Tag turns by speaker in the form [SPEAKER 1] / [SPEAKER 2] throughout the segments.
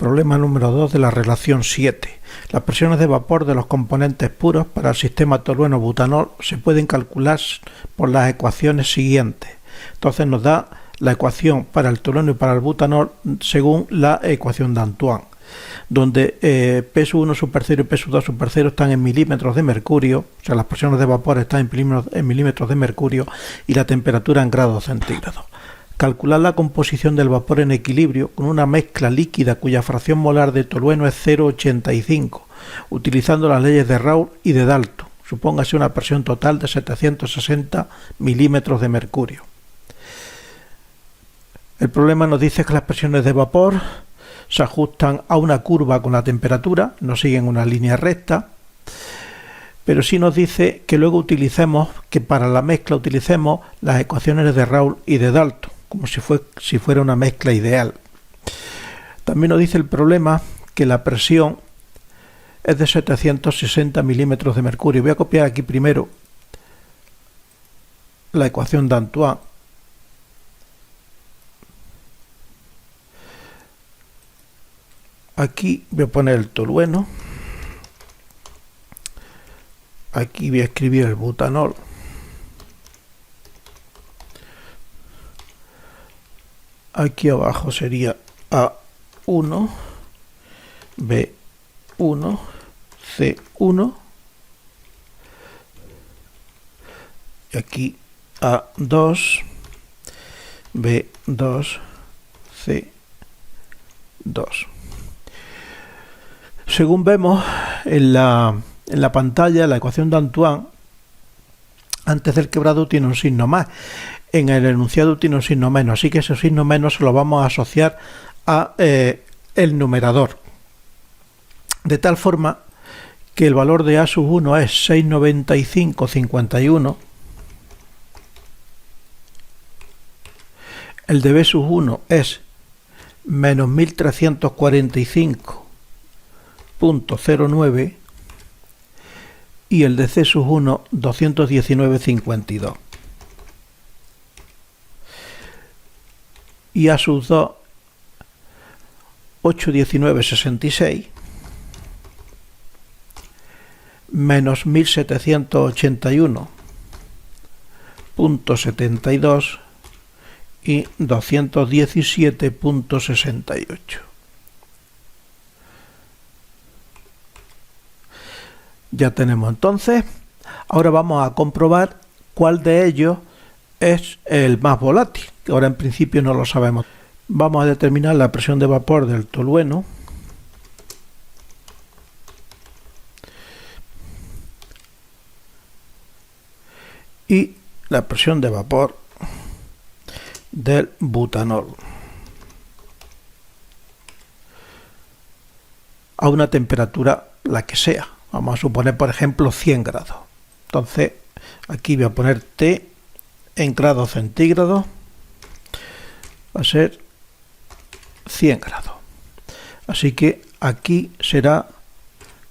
[SPEAKER 1] Problema número 2 de la relación 7. Las presiones de vapor de los componentes puros para el sistema tolueno-butanol se pueden calcular por las ecuaciones siguientes. Entonces nos da la ecuación para el tolueno y para el butanol según la ecuación de Antoine, donde P1 super 0 y P2 super 0 están en milímetros de mercurio, o sea, las presiones de vapor están en milímetros de mercurio y la temperatura en grados centígrados. Calcular la composición del vapor en equilibrio con una mezcla líquida cuya fracción molar de tolueno es 0,85, utilizando las leyes de Raoult y de Dalton. Supóngase una presión total de 760 milímetros de mercurio. El problema nos dice que las presiones de vapor se ajustan a una curva con la temperatura, no siguen una línea recta, pero sí nos dice que luego que para la mezcla utilicemos las ecuaciones de Raoult y de Dalton, como si fuera una mezcla ideal. También nos dice el problema que la presión es de 760 milímetros de mercurio. Voy a copiar aquí primero la ecuación de Antoine. Aquí voy a poner el tolueno. Aquí voy a escribir el butanol. Aquí abajo sería A1, B1, C1. Y aquí A2, B2, C2. Según vemos en la pantalla, la ecuación de Antoine, antes del quebrado tiene un signo más. En el enunciado tiene un signo menos, así que ese signo menos se lo vamos a asociar a el numerador. De tal forma que el valor de A sub 1 es 695,51. El de B sub 1 es menos 1345,09 y el de C sub 1 219,52. Y A sub 2 819,66 menos 1781,72 y 217,68. Ya tenemos entonces. Ahora vamos a comprobar cuál de ellos es el más volátil, que ahora en principio no lo sabemos. Vamos a determinar la presión de vapor del tolueno. Y la presión de vapor del butanol a una temperatura la que sea. Vamos a suponer, por ejemplo, 100 grados. Entonces, aquí voy a poner T en grados centígrados. Va a ser 100 grados. Así que aquí será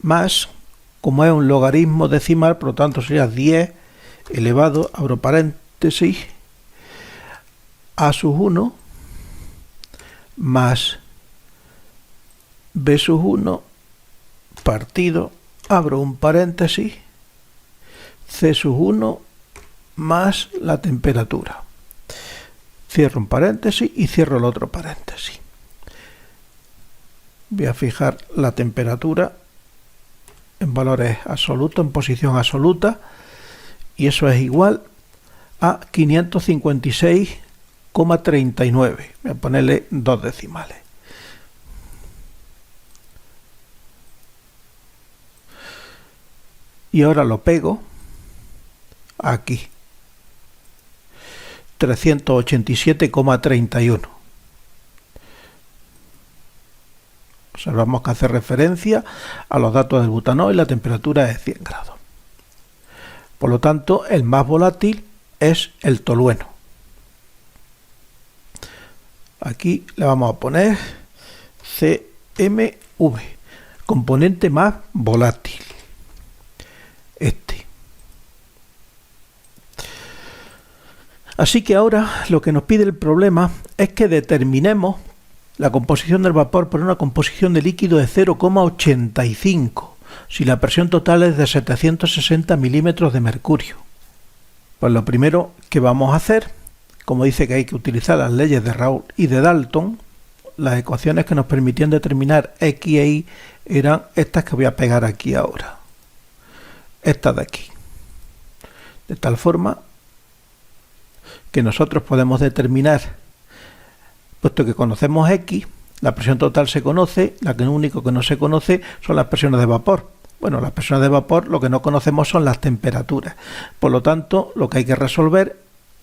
[SPEAKER 1] más, como es un logaritmo decimal, por lo tanto sería 10 elevado, abro paréntesis, A sub 1 más B sub 1 partido, abro un paréntesis, C sub 1 más la temperatura. Cierro un paréntesis y cierro el otro paréntesis. Voy a fijar la temperatura en valores absolutos, en posición absoluta, y eso es igual a 556,39. Voy a ponerle 2 decimales. Y ahora lo pego aquí. 387,31. Observamos que hace referencia a los datos del butanol y la temperatura es 100 grados. Por lo tanto, el más volátil es el tolueno. Aquí le vamos a poner CMV, componente más volátil. Este. Así que ahora lo que nos pide el problema es que determinemos la composición del vapor por una composición de líquido de 0,85 si la presión total es de 760 milímetros de mercurio. Pues lo primero que vamos a hacer, como dice que hay que utilizar las leyes de Raoult y de Dalton, las ecuaciones que nos permitían determinar X e Y eran estas que voy a pegar aquí ahora. Estas de aquí. De tal forma que nosotros podemos determinar, puesto que conocemos X, la presión total se conoce, lo único que no se conoce son las presiones de vapor. Bueno, las presiones de vapor lo que no conocemos son las temperaturas. Por lo tanto, lo que hay que resolver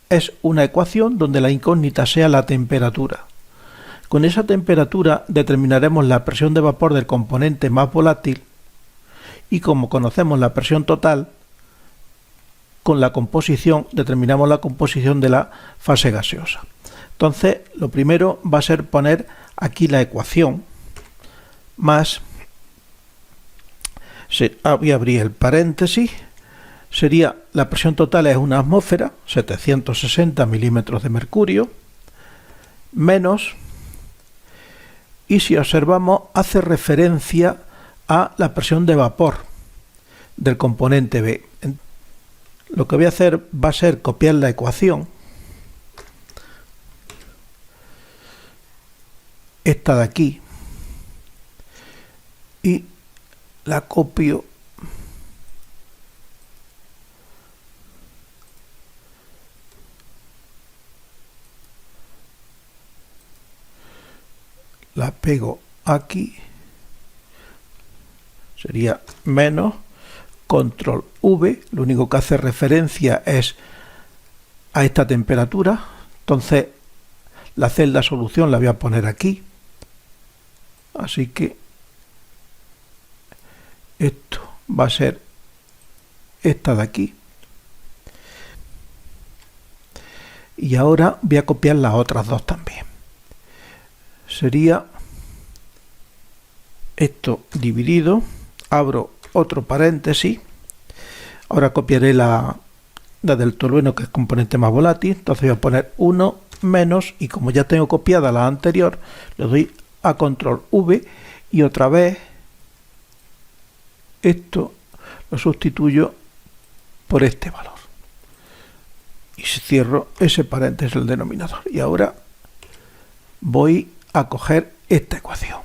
[SPEAKER 1] es una ecuación donde la incógnita sea la temperatura. Con esa temperatura determinaremos la presión de vapor del componente más volátil y como conocemos la presión total, con la composición determinamos la composición de la fase gaseosa. Entonces, lo primero va a ser poner aquí la ecuación más, voy a abrir el paréntesis, sería la presión total es una atmósfera, 760 milímetros de mercurio, menos, y si observamos hace referencia a la presión de vapor del componente B. Lo que voy a hacer va a ser copiar la ecuación, esta de aquí, y la copio la pego aquí, sería menos control V, lo único que hace referencia es a esta temperatura, entonces la celda solución la voy a poner aquí, así que esto va a ser esta de aquí, y ahora voy a copiar las otras dos también, sería esto dividido, abro otro paréntesis, ahora copiaré la del tolueno que es componente más volátil, entonces voy a poner 1 menos, y como ya tengo copiada la anterior, le doy a control V y otra vez esto lo sustituyo por este valor y cierro ese paréntesis del denominador, y ahora voy a coger esta ecuación,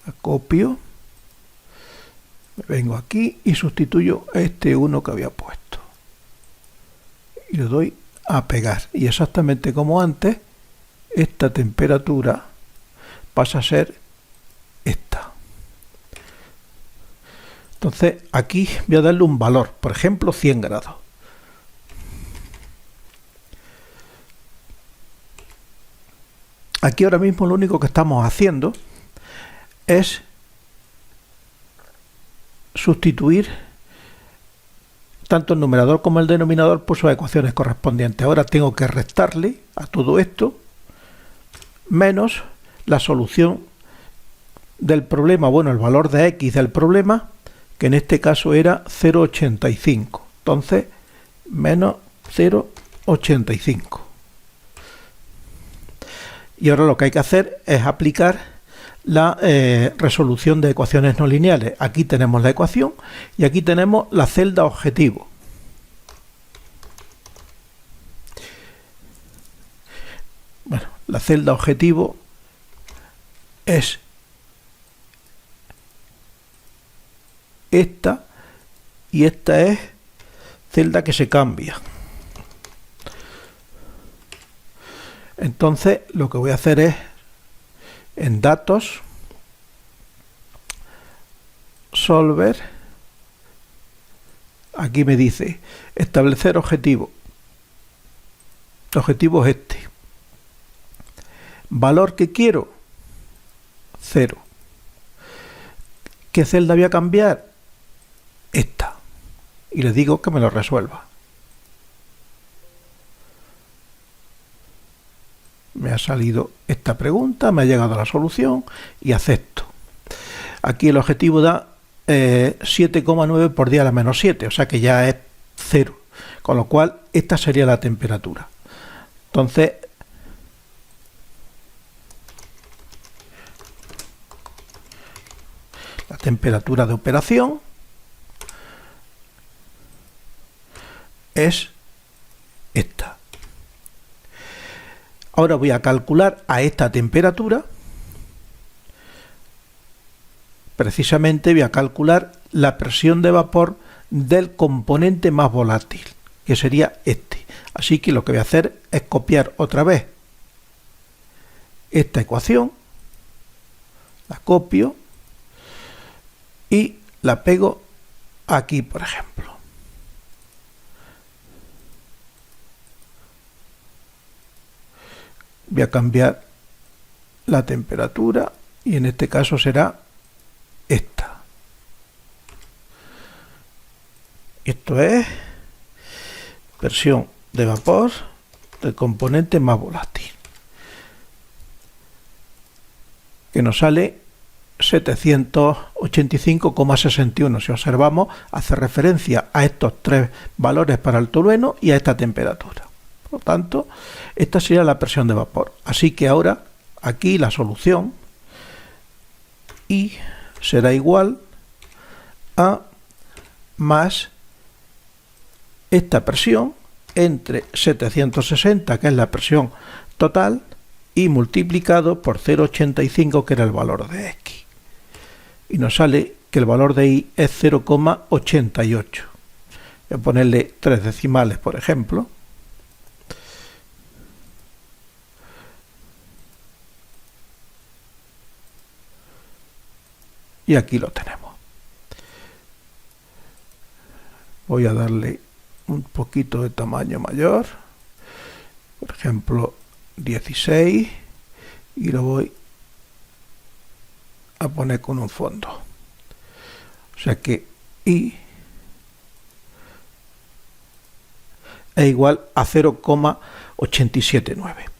[SPEAKER 1] la copio, me vengo aquí y sustituyo este 1 que había puesto y le doy a pegar, y exactamente como antes esta temperatura pasa a ser esta. Entonces aquí voy a darle un valor, por ejemplo 100 grados. Aquí ahora mismo lo único que estamos haciendo es sustituir tanto el numerador como el denominador por sus ecuaciones correspondientes. Ahora tengo que restarle a todo esto menos la solución del problema, bueno, el valor de X del problema, que en este caso era 0,85. Entonces, menos 0,85. Y ahora lo que hay que hacer es aplicar la resolución de ecuaciones no lineales. Aquí tenemos la ecuación y aquí tenemos la celda objetivo. Bueno, la celda objetivo es esta y esta es celda que se cambia. Entonces lo que voy a hacer es en datos, solver, aquí me dice establecer objetivo. El objetivo es este. Valor que quiero, 0. ¿Qué celda voy a cambiar? Esta. Y le digo que me lo resuelva. Me ha salido esta pregunta, me ha llegado la solución y acepto. Aquí el objetivo da 7,9 por 10 a la menos 7, o sea que ya es 0, con lo cual esta sería la temperatura. Entonces, la temperatura de operación es esta. Ahora voy a calcular a esta temperatura. Precisamente voy a calcular la presión de vapor del componente más volátil, que sería este. Así que lo que voy a hacer es copiar otra vez esta ecuación, la copio y la pego aquí, por ejemplo. Voy a cambiar la temperatura y en este caso será esta. Esto es presión de vapor del componente más volátil, que nos sale 785,61. Si observamos, hace referencia a estos tres valores para el tolueno y a esta temperatura. Por lo tanto, esta sería la presión de vapor. Así que ahora, aquí la solución I será igual a más esta presión entre 760, que es la presión total, y multiplicado por 0,85, que era el valor de X. Y nos sale que el valor de I es 0,88. Voy a ponerle 3 decimales, por ejemplo. Y aquí lo tenemos. Voy a darle un poquito de tamaño mayor, por ejemplo 16, y lo voy a poner con un fondo. O sea que I es igual a 0,879.